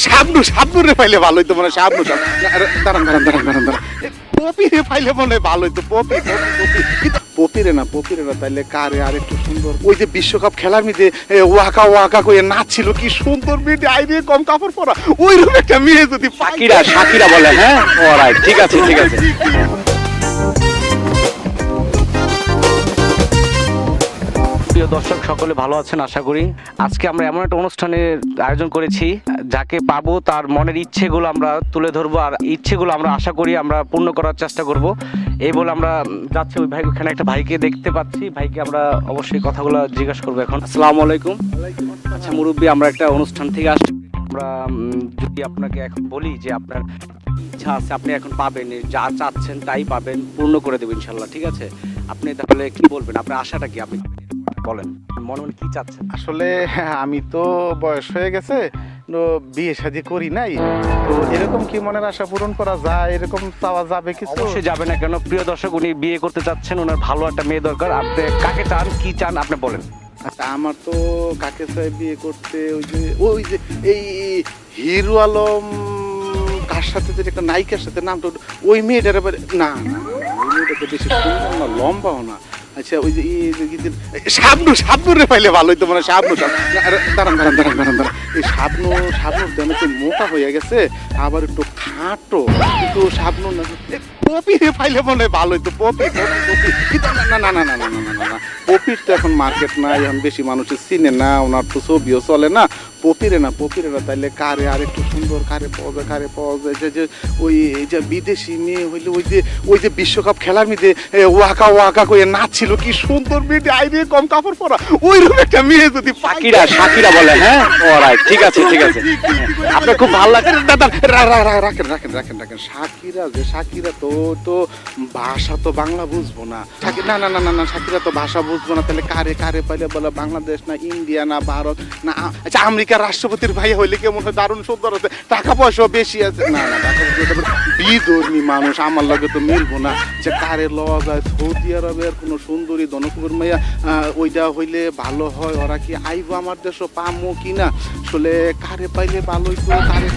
শাবনুরে পাইলে ভালো হইতো মানে শাবনু দাঁড়ান পপি রে পাইলে মনে হয় ভালো হইতো পপিরে না তাইলে কারে আর একটু সুন্দর ওই যে বিশ্বকাপ খেলার মধ্যে ওয়াকা ওয়াকা করে নাচছিল কি সুন্দর মেয়ে আইরে কম কাপড় পরা ওইরকম একটা মেয়ে যদি শাকিরা বলে। হ্যাঁ, অলরাইট, ঠিক আছে। প্রিয় দর্শক, সকলে ভালো আছেন আশা করি। আজকে আমরা এমন একটা অনুষ্ঠানের আয়োজন করেছি, যাকে পাবো তার মনের ইচ্ছেগুলো আমরা তুলে ধরবো, আর ইচ্ছেগুলো আমরা আশা করি আমরা পূর্ণ করার চেষ্টা করব। এই বলে আমরা যাচ্ছি ওই ভাই, ওখানে একটা ভাইকে দেখতে পাচ্ছি। ভাইকে আমরা অবশ্যই কথাগুলো জিজ্ঞাসা করবো এখন। আসসালামু আলাইকুম। আচ্ছা মুরব্বী, আমরা একটা অনুষ্ঠান থেকে আসছি। আমরা যদি আপনাকে এখন বলি যে আপনার ইচ্ছা আছে, আপনি এখন পাবেন, যা চাচ্ছেন তাই পাবেন, পূর্ণ করে দেবেন ইনশাল্লাহ, ঠিক আছে? আপনি তাহলে কি বলবেন, আপনার আশাটা কি, আপনি বলেন মনে মনে কি চাচ্ছেন? আসলে আমি তো বয়স হয়ে গেছে, বিয়ে শাদী করি নাই, তো এরকম কি মনের আশা পূরণ করা যায়, এরকম চাওয়া যাবে কিছু? অবশ্যই যাবে না কেন। প্রিয় দর্শক, উনি বিয়ে করতে চাচ্ছেন, ওনার ভালো একটা মেয়ে দরকার। আপনি কাকে চান, কি চান, আপনি বলেন। আচ্ছা, আমার তো কাকে চাই বিয়ে করতে, ওই যে এই হিরো আলম কার সাথে যে একটা নায়িকার সাথে নামটা, ওই মেয়েটার না না ওই মেয়েটা তো বেশি সুন্দর না, লম্বাও না। আচ্ছা, ওই যে শাবনুরে পাইলে ভালো হইতো মানে শাবনু দাঁড়ান এই শাবনুর যেন একটু মোটা হয়ে গেছে, আবার একটু খাটো, কিন্তু শাবনু না পপি রে পাইলে মনে হয় ভালো হইতো। পপি না পপির তো এখন মার্কেট নাই, এখন বেশি মানুষের চিনে না, ওনার তো ছবিও চলে না। পপিরে না তাইলে কারে আর একটু সুন্দর কারে পাওয়া যায় যে ওই যে বিদেশি মেয়ে হইলে ওই যে বিশ্বকাপ খেলার মধ্যে ওয়াকা করে নাচছিল কি সুন্দর মেয়ে আইরে কম কাপড় পরা ওইরকম একটা মেয়ে যদি শাকিরা বলে। হ্যাঁ, অলরাইট, ঠিক আছে। আপনার খুব ভালো লাগে। রাখেন শাকিরা তো ভাষা তো বাংলা বুঝবো না। না শাকিরা তো ভাষা বুঝবো না, তাহলে কারে পাইলে বলে বাংলাদেশ না ইন্ডিয়া না ভারত না, আচ্ছা আমেরিকার রাষ্ট্রপতির ভাই হইলে কেমন হয়, দারুণ সুন্দর আছে, টাকা পয়সা বেশি আছে। না টাকা পয়সা বিধর্মী মানুষ আমার লগে তো মিলবো না, যে কারে লওয়া যায় সৌদি আরবের কোনো সুন্দরী ধনকুবের মাইয়া, ওইটা হইলে ভালো হয়। ওরা কি আইবো আমার দেশও পামো কিনা, আসলে কারে পাইলে ভালো হইতো, কারে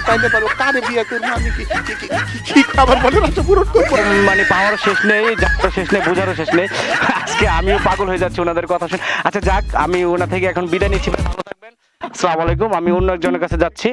পাইলে ভালো, কারে বিয়ে করবো আমি, কি খাবার বলে রাষ্ট্র পূরণ করবো, মানে পাওয়ারও শেষ নেই, যাত্রা শেষ নেই, বোঝারও শেষ নেই। আজকে আমিও পাগল হয়ে যাচ্ছি ওনাদের কথা শুনে। আচ্ছা যাক, আমি ওনা থেকে এখন বিদায় নিচ্ছি। ভালো থাকবেন। আসসালামু আলাইকুম। আমি অন্য একজনের কাছে যাচ্ছি।